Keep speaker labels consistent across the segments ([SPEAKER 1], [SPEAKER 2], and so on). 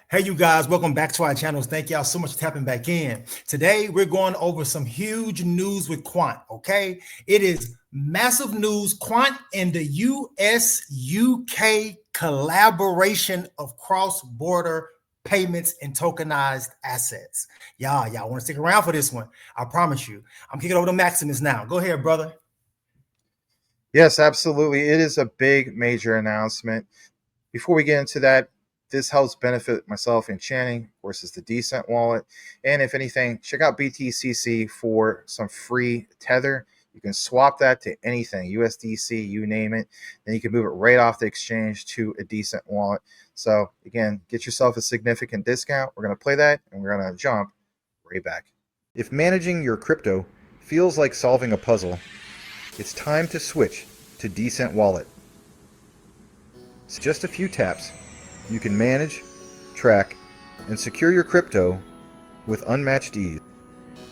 [SPEAKER 1] Hey, you guys, welcome back to our channels. Thank y'all so much for tapping back in. Today, we're going over some huge news with Quant, okay? It is massive news. Quant and the US UK collaboration of cross-border payments and tokenized assets. Y'all want to stick around for this one. I promise you. I'm kicking over to Maximus now. Go ahead, brother.
[SPEAKER 2] Yes, absolutely. It is a big, major announcement. Before we get into that, this helps benefit myself and Channing. Of course, it's the Decent wallet. And if anything, check out BTCC for some free tether. You can swap that to anything, USDC, you name it. Then you can move it right off the exchange to a Decent wallet. So, again, get yourself a significant discount. We're going to play that and we're going to jump right back. If managing your crypto feels like solving a puzzle, it's time to switch to Decent Wallet. So just a few taps, you can manage, track, and secure your crypto with unmatched ease.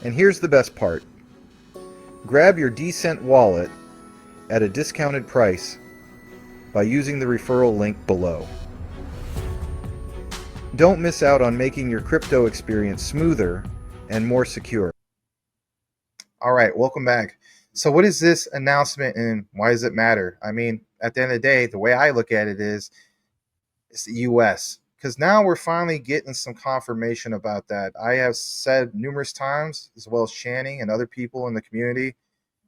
[SPEAKER 2] And here's the best part. Grab your Decent Wallet at a discounted price by using the referral link below. Don't miss out on making your crypto experience smoother and more secure. All right, welcome back. So what is this announcement and why does it matter? I mean, at the end of the day, the way I look at it is it's the US. Because now we're finally getting some confirmation about that. I have said numerous times, as well as Channing and other people in the community,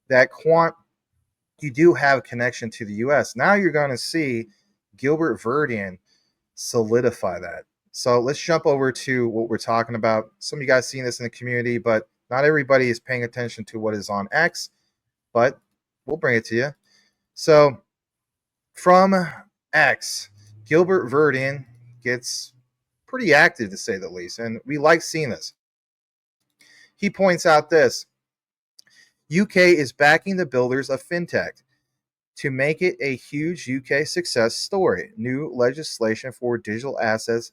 [SPEAKER 2] that Quant, you do have a connection to the US. Now you're going to see Gilbert Verdian solidify that. So let's jump over to what we're talking about. Some of you guys seen this in the community, but not everybody is paying attention to what is on X, but we'll bring it to you. So from X, Gilbert Verdin gets pretty active, to say the least, and we like seeing this. He points out this: UK is backing the builders of fintech to make it a huge UK success story. New legislation for digital assets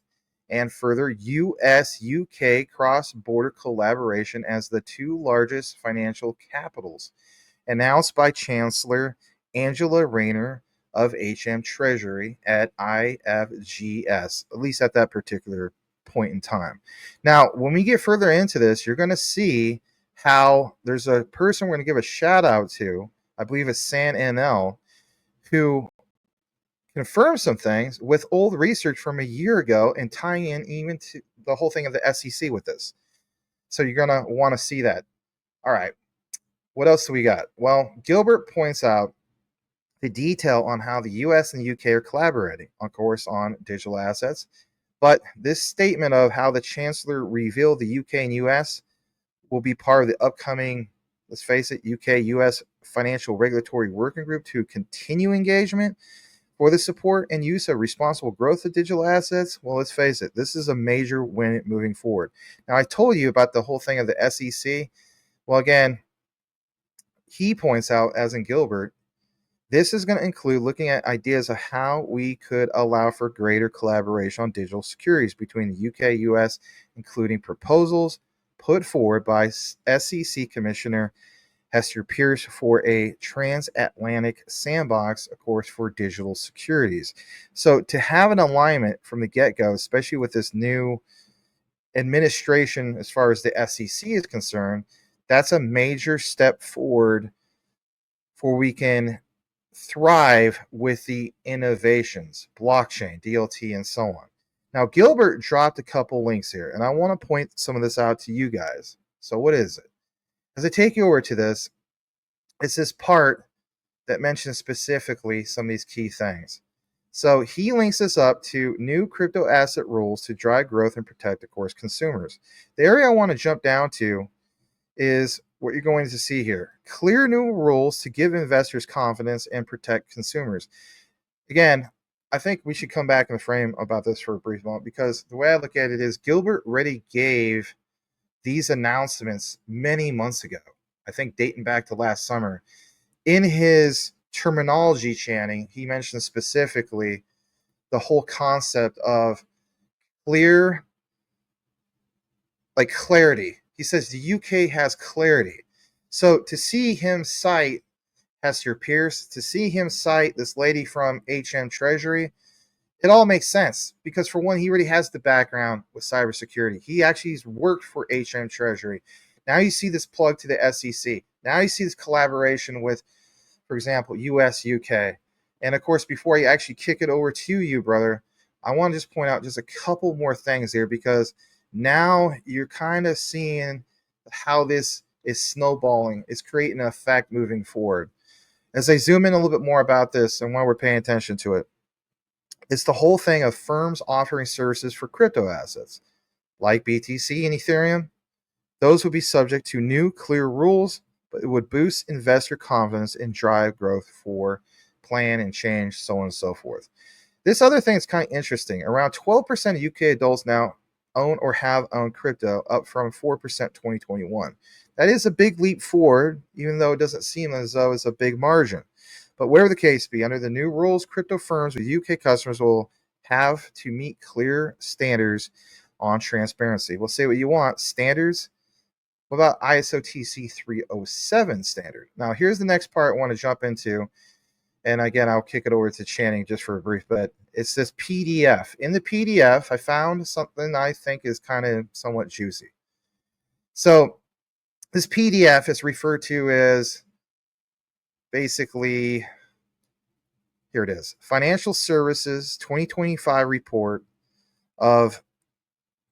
[SPEAKER 2] and further US UK cross border collaboration as the two largest financial capitals, announced by Chancellor Angela Rayner of HM Treasury at IFGS, at least at that particular point in time. Now, when we get further into this, you're going to see how there's a person we're going to give a shout out to, I believe it's San NL, who confirmed some things with old research from a year ago and tying in even to the whole thing of the SEC with this. So you're going to want to see that. All right. What else do we got? Well, Gilbert points out the detail on how the US and the UK are collaborating, of course, on digital assets. But this statement of how the Chancellor revealed the UK and US will be part of the upcoming, let's face it, UK US Financial Regulatory Working Group to continue engagement for the support and use of responsible growth of digital assets. Well, let's face it, this is a major win moving forward. Now, I told you about the whole thing of the SEC. Well, again, he points out, as in Gilbert, this is going to include looking at ideas of how we could allow for greater collaboration on digital securities between the UK, US, including proposals put forward by SEC Commissioner Hester Peirce for a transatlantic sandbox, of course, for digital securities. So to have an alignment from the get-go, especially with this new administration as far as the SEC is concerned, that's a major step forward for we can thrive with the innovations, blockchain, DLT, and so on. Now, Gilbert dropped a couple links here, and I want to point some of this out to you guys. So what is it? As I take you over to this, it's this part that mentions specifically some of these key things. So he links this up to new crypto asset rules to drive growth and protect, of course, consumers. The area I want to jump down to is what you're going to see here. Clear new rules to give investors confidence and protect consumers. Again, I think we should come back in the frame about this for a brief moment, because the way I look at it is Gilbert already gave these announcements many months ago, I think dating back to last summer. In his terminology, Channing, he mentioned specifically the whole concept of clear, like clarity. He says the UK has clarity. So to see him cite Hester Peirce, to see him cite this lady from HM Treasury, It all makes sense because, for one, he already has the background with cybersecurity. He actually has worked for HM Treasury. Now you see this plug to the SEC. Now you see this collaboration with, for example, US, UK. And of course, before I actually kick it over to you, brother, I want to just point out just a couple more things here, because now you're kind of seeing how this is snowballing. It's creating an effect moving forward. As I zoom in a little bit more about this and why we're paying attention to it, it's the whole thing of firms offering services for crypto assets like BTC and Ethereum. Those would be subject to new, clear rules, but it would boost investor confidence and drive growth for plan and change, so on and so forth. This other thing is kind of interesting. Around 12% of UK adults now own or have owned crypto, up from 4% 2021. That is a big leap forward, even though it doesn't seem as though it's a big margin. But whatever the case be, under the new rules, crypto firms with UK customers will have to meet clear standards on transparency. We'll say what you want. Standards. What about ISO TC 307 standard? Now, here's the next part I want to jump into. And again, I'll kick it over to Channing just for a brief bit. It's this PDF. In the PDF, I found something I think is kind of somewhat juicy. So this PDF is referred to as basically, here it is, Financial Services 2025 report of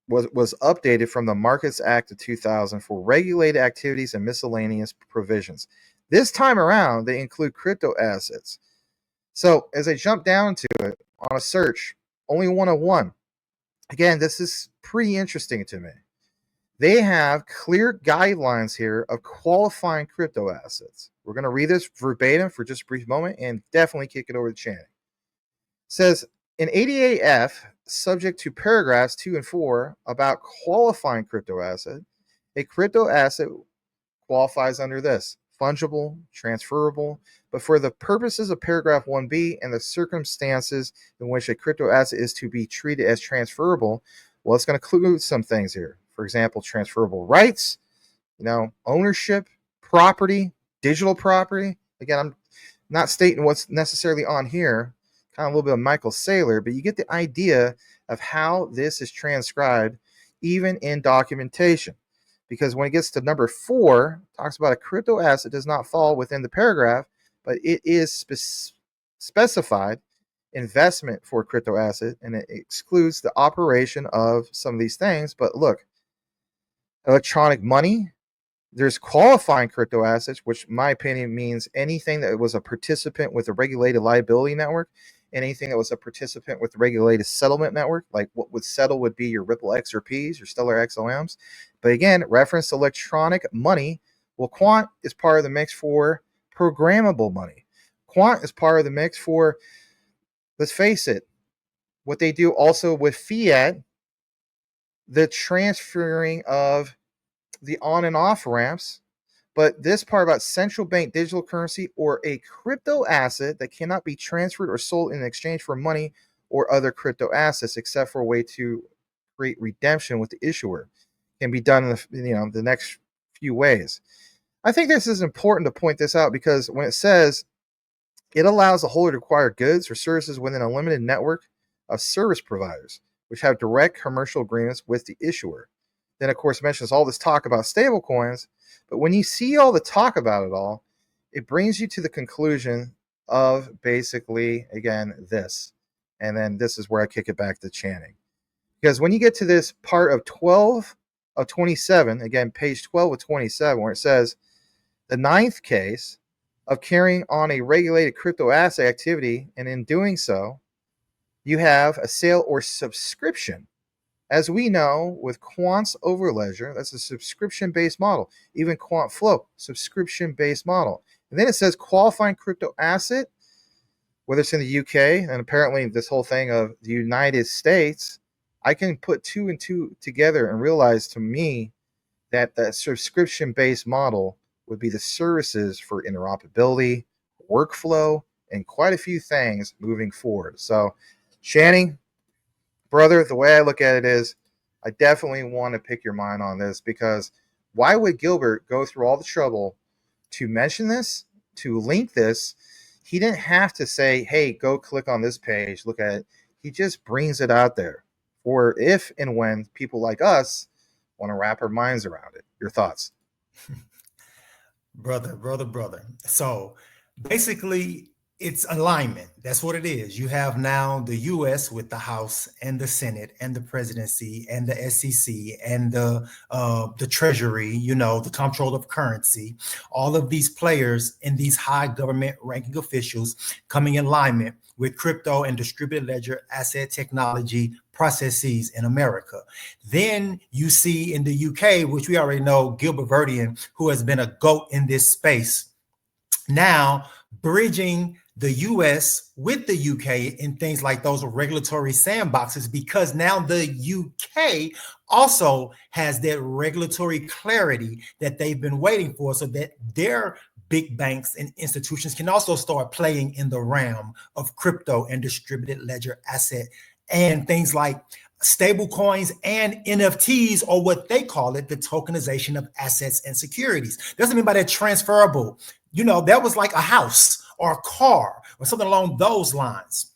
[SPEAKER 2] was updated from the Markets Act of 2000 for regulated activities and miscellaneous provisions. This time around, they include crypto assets. So as I jump down to it on a search, only 101. Again, this is pretty interesting to me. They have clear guidelines here of qualifying crypto assets. We're going to read this verbatim for just a brief moment and definitely kick it over to Channing. It says, in 88F, subject to paragraphs 2 and 4 about qualifying crypto asset, a crypto asset qualifies under this: fungible, transferable, but for the purposes of paragraph 1B and the circumstances in which a crypto asset is to be treated as transferable, well, it's going to include some things here. For example, transferable rights, ownership, property, digital property. Again, I'm not stating what's necessarily on here, kind of a little bit of Michael Saylor, but you get the idea of how this is transcribed even in documentation. Because when it gets to number 4, it talks about a crypto asset does not fall within the paragraph, but it is specified investment for a crypto asset, and it excludes the operation of some of these things. But look, electronic money, there's qualifying crypto assets, which in my opinion means anything that was a participant with a regulated liability network, anything that was a participant with a regulated settlement network, like what would settle would be your Ripple XRPs, your Stellar XOMs. But again, reference electronic money. Well, Quant is part of the mix for programmable money. Quant is part of the mix for, let's face it, what they do also with fiat, the transferring of the on and off ramps. But this part about central bank digital currency or a crypto asset that cannot be transferred or sold in exchange for money or other crypto assets, except for a way to create redemption with the issuer, can be done in the next few ways. I think this is important to point this out, because when it says it allows the holder to acquire goods or services within a limited network of service providers, which have direct commercial agreements with the issuer. Then, of course, mentions all this talk about stablecoins. But when you see all the talk about it all, it brings you to the conclusion of basically, again, this. And then this is where I kick it back to Channing. Because when you get to this part of 12 of 27, again, page 12 of 27, where it says the 9th case of carrying on a regulated crypto asset activity, and in doing so, you have a sale or subscription. As we know, with Quant's Overledger, that's a subscription-based model. Even Quant Flow, subscription-based model. And then it says qualifying crypto asset, whether it's in the UK, and apparently this whole thing of the United States, I can put 2 and 2 together and realize, to me, that the subscription-based model would be the services for interoperability, workflow, and quite a few things moving forward. So, Channing, brother, the way I look at it is, I definitely want to pick your mind on this, because why would Gilbert go through all the trouble to mention this, to link this? He didn't have to say, hey, go click on this page, look at it. He just brings it out there for if and when people like us want to wrap our minds around it. Your thoughts?
[SPEAKER 1] Brother. So basically, it's alignment. That's what it is. You have now the US with the House and the Senate and the presidency and the SEC and the Treasury, the comptroller of currency, all of these players and these high government ranking officials coming in alignment with crypto and distributed ledger asset technology processes in America. Then you see in the UK, which we already know, Gilbert Verdian, who has been a GOAT in this space, now bridging the US with the UK in things like those regulatory sandboxes, because now the UK also has that regulatory clarity that they've been waiting for, so that their big banks and institutions can also start playing in the realm of crypto and distributed ledger asset and things like stable coins and NFTs, or what they call it, the tokenization of assets and securities. Doesn't mean by that transferable. That was like a house or a car or something along those lines.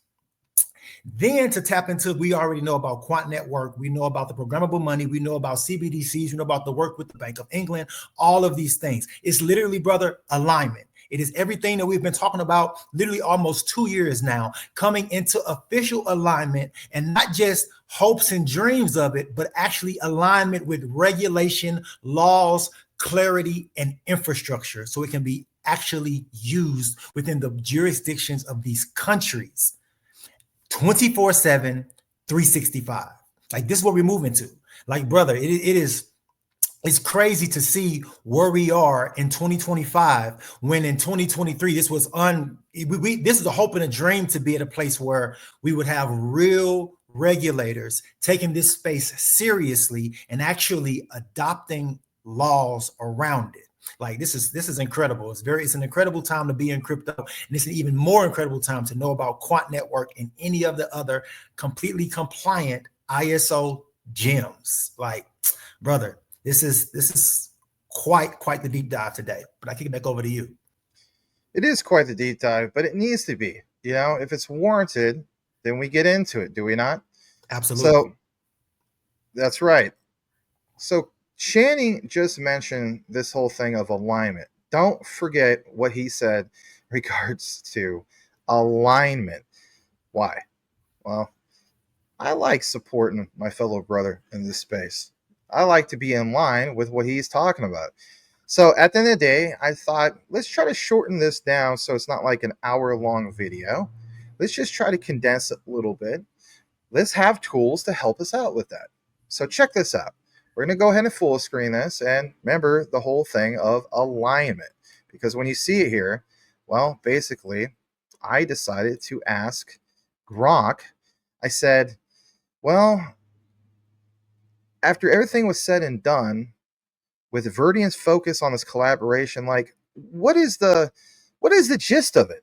[SPEAKER 1] Then to tap into, we already know about Quant Network, we know about the programmable money, we know about CBDCs, we know about the work with the Bank of England, all of these things. It's literally, brother, alignment. It is everything that we've been talking about literally almost 2 years now, coming into official alignment, and not just hopes and dreams of it, but actually alignment with regulation, laws, clarity, and infrastructure, so it can be actually used within the jurisdictions of these countries 24/7, 365. Like, this is what we're moving to. Like, brother, it's crazy to see where we are in 2025, when in 2023 this was this is a hope and a dream to be at a place where we would have real regulators taking this space seriously and actually adopting laws around it. Like, this is incredible. It's an incredible time to be in crypto, and it's an even more incredible time to know about Quant Network and any of the other completely compliant ISO gems. Like, brother, this is quite the deep dive today. But I kick it back over to you.
[SPEAKER 2] It is quite the deep dive, but it needs to be. If it's warranted, then we get into it, do we not?
[SPEAKER 1] Absolutely.
[SPEAKER 2] So that's right. So Channing just mentioned this whole thing of alignment. Don't forget what he said in regards to alignment. Why? Well, I like supporting my fellow brother in this space. I like to be in line with what he's talking about. So at the end of the day, I thought, let's try to shorten this down so it's not like an hour-long video. Let's just try to condense it a little bit. Let's have tools to help us out with that. So check this out. We're going to go ahead and full screen this, and remember the whole thing of alignment, because when you see it here, well, basically, I decided to ask Grok. I said, well, after everything was said and done, with Verdian's focus on this collaboration, like, what is the gist of it?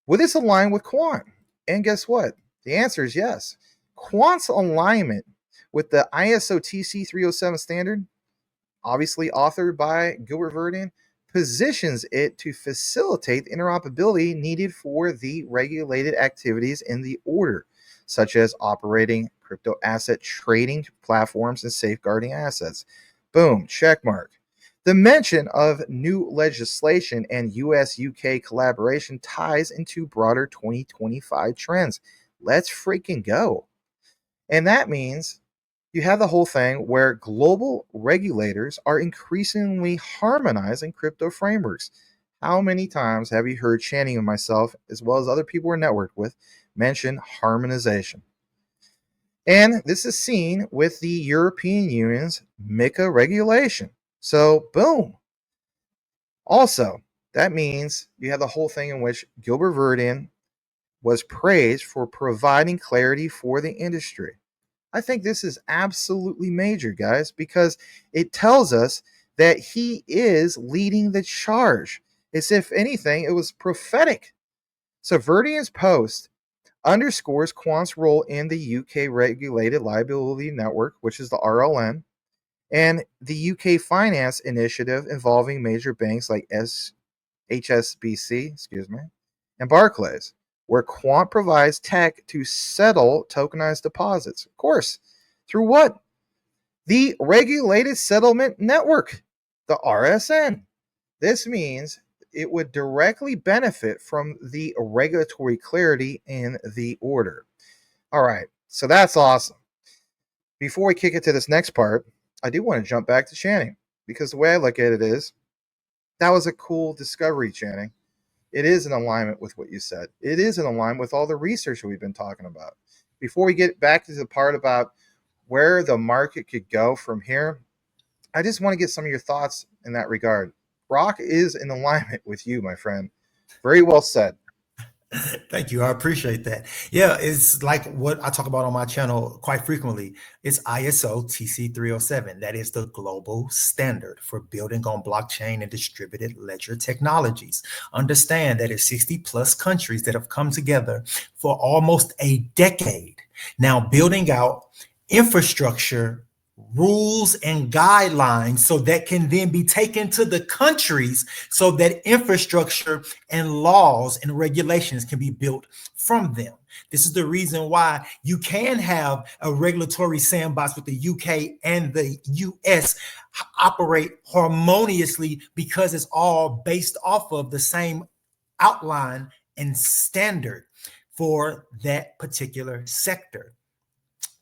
[SPEAKER 2] Would this align with Quant? And guess what? The answer is yes. Quant's alignment with the ISO TC 307 standard, obviously authored by Gilbert Verdian, positions it to facilitate the interoperability needed for the regulated activities in the order, such as operating crypto asset trading platforms and safeguarding assets. Boom, check mark. The mention of new legislation and US UK collaboration ties into broader 2025 trends. Let's freaking go. And that means you have the whole thing where global regulators are increasingly harmonizing crypto frameworks. How many times have you heard Channing and myself, as well as other people we're networked with, mention harmonization? And this is seen with the European Union's MiCA regulation. So, boom. Also, that means you have the whole thing in which Gilbert Verdian was praised for providing clarity for the industry. I think this is absolutely major, guys, because it tells us that he is leading the charge. As if anything, it was prophetic. So Verdian's post underscores Quant's role in the UK Regulated Liability Network, which is the RLN, and the UK finance initiative involving major banks like HSBC, and Barclays. where Quant provides tech to settle tokenized deposits. Of course, through what? The Regulated Settlement Network, the RSN. This means it would directly benefit from the regulatory clarity in the order. All right, so that's awesome. Before we kick it to this next part, I do want to jump back to Channing, because the way I look at it is, that was a cool discovery, Channing. It is in alignment with what you said. It is in alignment with all the research we've been talking about. Before we get back to the part about where the market could go from here, I just want to get some of your thoughts in that regard. Grok is in alignment with you, my friend. Very well said.
[SPEAKER 1] Thank you. I appreciate that. Yeah, it's like what I talk about on my channel quite frequently. It's ISO TC 307. That is the global standard for building on blockchain and distributed ledger technologies. Understand that it's 60 plus countries that have come together for almost a decade now, building out infrastructure, rules, and guidelines so that can then be taken to the countries so that infrastructure and laws and regulations can be built from them. This is the reason why you can have a regulatory sandbox with the UK and the US operate harmoniously, because it's all based off of the same outline and standard for that particular sector.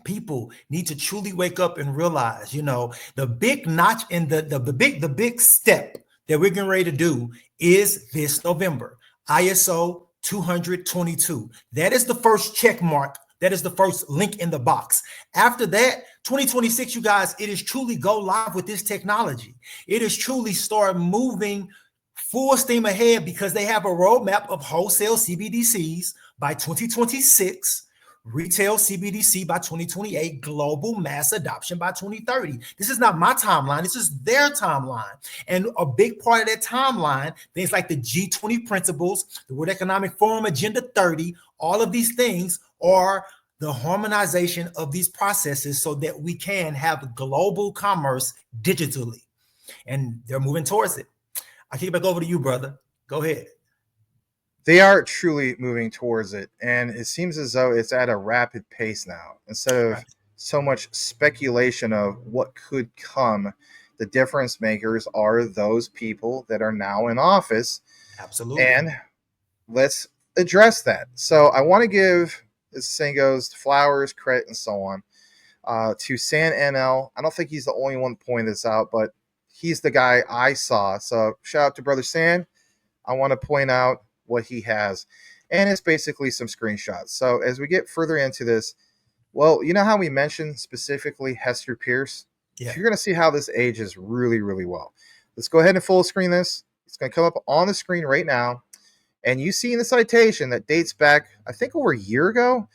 [SPEAKER 1] People need to truly wake up and realize, the big notch in the big step that we're getting ready to do is this November, ISO 222. That is the first check mark. That is the first link in the box. After that, 2026, you guys, it is truly go live with this technology. It is truly start moving full steam ahead, because they have a roadmap of wholesale CBDCs by 2026. Retail CBDC by 2028, global mass adoption by 2030. This is not my timeline. This is their timeline. And a big part of that timeline, things like the G20 principles, the World Economic Forum Agenda 30, all of these things are the harmonization of these processes so that we can have global commerce digitally. And they're moving towards it. I kick it back over to you, brother. Go ahead.
[SPEAKER 2] They are truly moving towards it, and it seems as though it's at a rapid pace now. Instead of so much speculation of what could come, the difference makers are those people that are now in office.
[SPEAKER 1] Absolutely.
[SPEAKER 2] And let's address that. So I want to give, as the saying goes, flowers, credit, and so on, to San NL. I don't think he's the only one pointing this out, but he's the guy I saw. So shout out to Brother San. I want to point out what he has, and it's basically some screenshots. So as we get further into this, well, you know how we mentioned specifically Hester Peirce?
[SPEAKER 1] Yeah.
[SPEAKER 2] You're going to see how this ages really, really well. Let's go ahead and full screen this. It's going to come up on the screen right now, and you see in the citation that dates back, I think, over a year ago,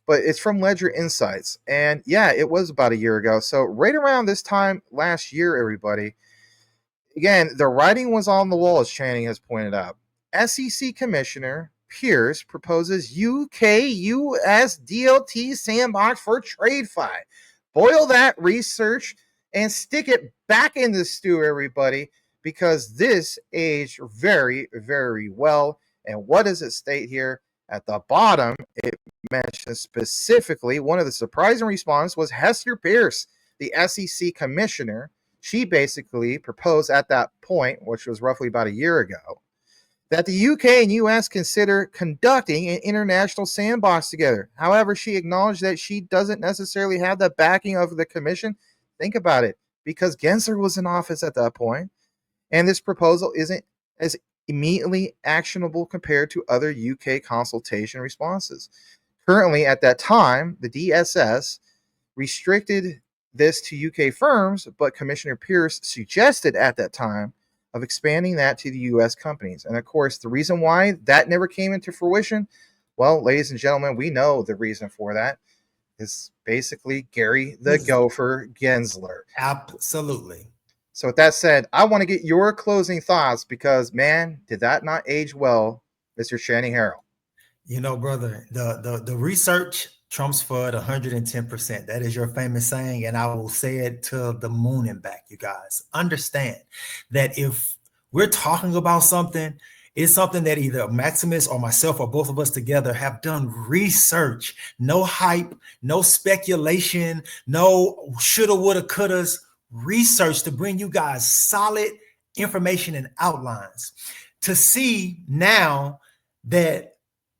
[SPEAKER 2] but it's from Ledger Insights. And yeah, it was about a year ago. So right around this time last year, everybody, again, the writing was on the wall, as Channing has pointed out. SEC Commissioner Peirce proposes UK US DLT sandbox for TradeFi. Boil that research and stick it back in the stew, everybody, because this aged very, very well. And what does it state here? At the bottom, it mentions specifically one of the surprising responses was Hester Peirce, the SEC Commissioner. She basically proposed at that point, which was roughly about a year ago, that the UK and US consider conducting an international sandbox together. However, she acknowledged that she doesn't necessarily have the backing of the commission. Think about it, because Gensler was in office at that point, and this proposal isn't as immediately actionable compared to other UK consultation responses. Currently, at that time, the DSS restricted this to UK firms, but Commissioner Peirce suggested at that time of expanding that to the US companies. And of course, the reason why that never came into fruition, well, ladies and gentlemen, we know the reason for that is basically Gary the Gopher Gensler.
[SPEAKER 1] Absolutely.
[SPEAKER 2] So with that said, I want to get your closing thoughts, because, man, did that not age well, Mr. Channing Harral?
[SPEAKER 1] You know, brother, the research trumps FUD 110%. That is your famous saying, and I will say it to the moon and back, you guys. Understand that if we're talking about something, It's something that either Maximus or myself or both of us together have done research. No hype, no speculation, no shoulda, woulda, couldas. Research to bring you guys solid information and outlines to see now that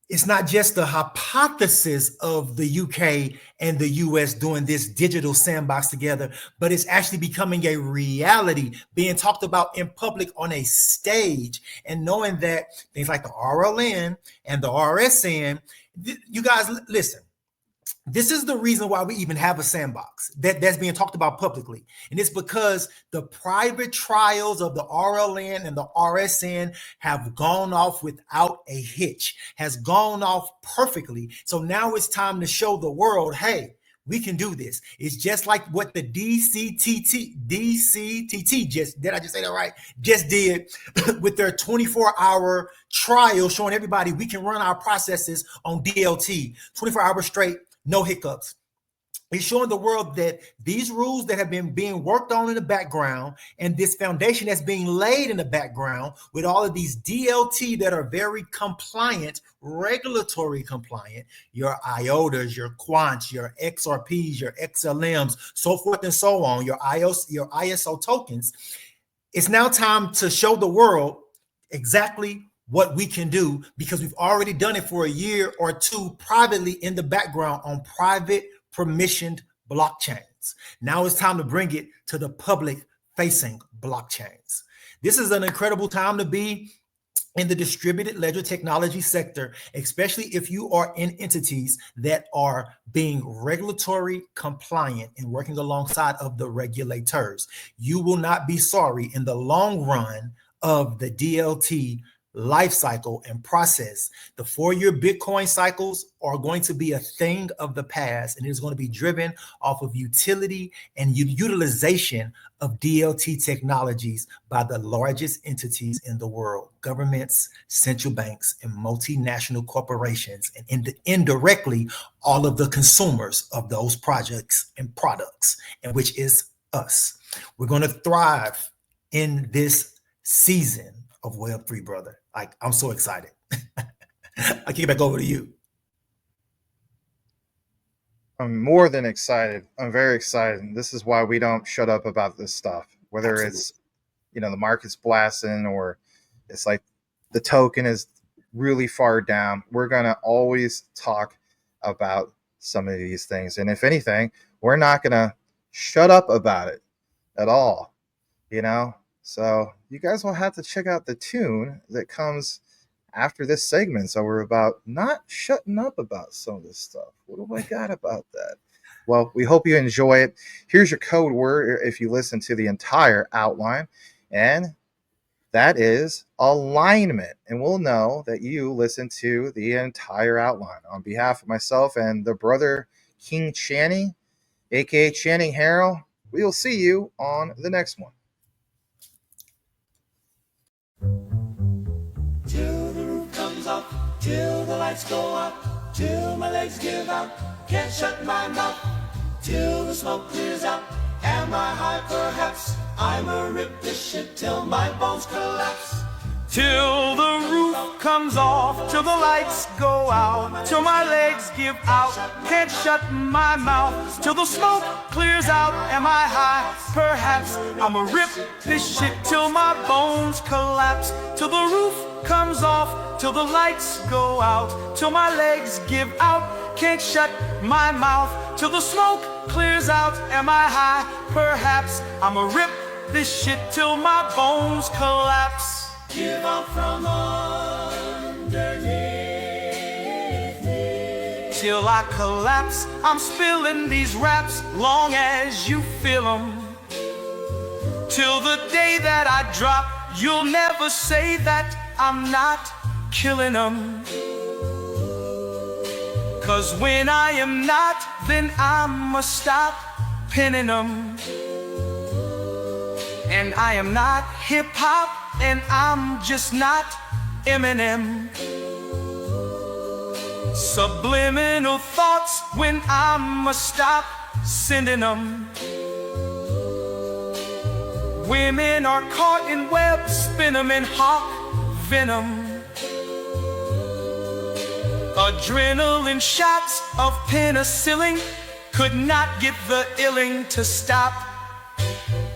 [SPEAKER 1] it's not just the hypothesis of the UK and the US doing this digital sandbox together, but it's actually becoming a reality, being talked about in public on a stage, and knowing that things like the RLN and the RSN, you guys listen. This is the reason why we even have a sandbox that's being talked about publicly. And it's because the private trials of the RLN and the RSN have gone off without a hitch, has gone off perfectly. So now it's time to show the world, hey, we can do this. It's just like what the DCTT just, did I just say that right? Just did with their 24-hour trial showing everybody we can run our processes on DLT, 24 hours straight. No hiccups. It's showing the world that these rules that have been being worked on in the background and this foundation that's being laid in the background with all of these DLT that are very compliant, regulatory compliant, your IOTAs, your Quants, your XRPs, your XLMs, so forth and so on, your ISO tokens. It's now time to show the world exactly what we can do, because we've already done it for a year or two privately in the background on private permissioned blockchains. Now it's time to bring it to the public facing blockchains. This is an incredible time to be in the distributed ledger technology sector, especially if you are in entities that are being regulatory compliant and working alongside of the regulators. You will not be sorry in the long run of the DLT life cycle and process. The 4-year Bitcoin cycles are going to be a thing of the past, and it's going to be driven off of utility and utilization of DLT technologies by the largest entities in the world, governments, central banks, and multinational corporations, and indirectly all of the consumers of those projects and products, and which is us. We're going to thrive in this season of Web3, brother. I'm so excited. I kick it back over to you.
[SPEAKER 2] I'm more than excited. I'm very excited. This is why we don't shut up about this stuff, whether Absolutely. It's, the market's blasting or it's like the token is really far down. We're going to always talk about some of these things. And if anything, we're not going to shut up about it at all, So you guys will have to check out the tune that comes after this segment. So we're about not shutting up about some of this stuff. What do I got about that? Well, we hope you enjoy it. Here's your code word if you listen to the entire outline, and that is alignment. And we'll know that you listen to the entire outline. On behalf of myself and the brother King Channing, aka Channing Harral, we will see you on the next one.
[SPEAKER 3] Till the roof comes up, till the lights go up, till my legs give out, can't shut my mouth, till the smoke clears out. Am I high? Perhaps I'ma rip this shit till my bones collapse. Till the roof comes off, till the lights go out, till my legs give out, can't shut my mouth, till the smoke clears out. Am I high? Perhaps I'ma rip this shit till my bones collapse. Till the roof comes off, till the lights go out, till my legs give out, can't shut my mouth, till the smoke clears out. Am I high? Perhaps I'ma rip this shit till my bones collapse. Give out from underneath me till I collapse. I'm spilling these raps long as you feel them. Till the day that I drop, you'll never say that I'm not killing them. 'Cause when I am not, then I'ma stop pinning them. And I am not hip-hop, and I'm just not Eminem. Subliminal thoughts when I'ma stop sending them. Women are caught in webs, spin them in hawk venom. Adrenaline shots of penicillin could not get the illing to stop.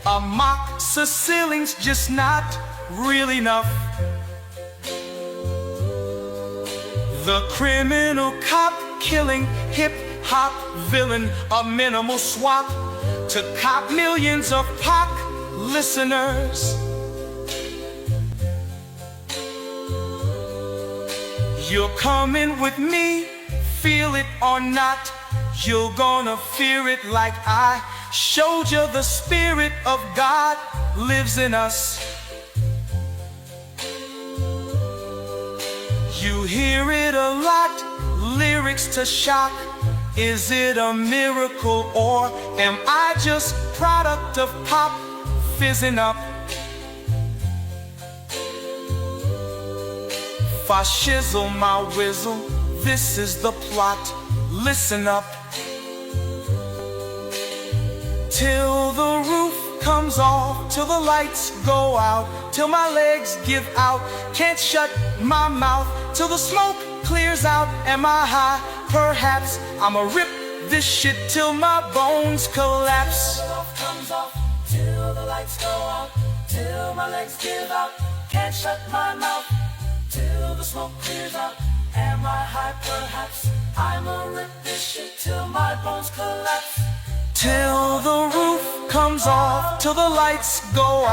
[SPEAKER 3] Amoxicillin's just not real enough. The criminal cop killing hip-hop villain, a minimal swap to cop millions of POC listeners. You're coming with me, feel it or not, you're gonna fear it like I showed you. The Spirit of God lives in us. You hear it a lot, lyrics to shock. Is it a miracle or am I just product of pop fizzing up? Fascism, my whizzle, this is the plot, listen up. Till the roof comes off, till the lights go out, till my legs give out, can't shut my mouth, till the smoke clears out. Am I high? Perhaps. I'ma rip this shit till my bones collapse. Comes off, till the lights go out, till my legs give out, can't shut my mouth, till the smoke clears out. Am I high? Perhaps. I'ma rip this shit till my bones collapse. Till the roof comes off, till the lights go out.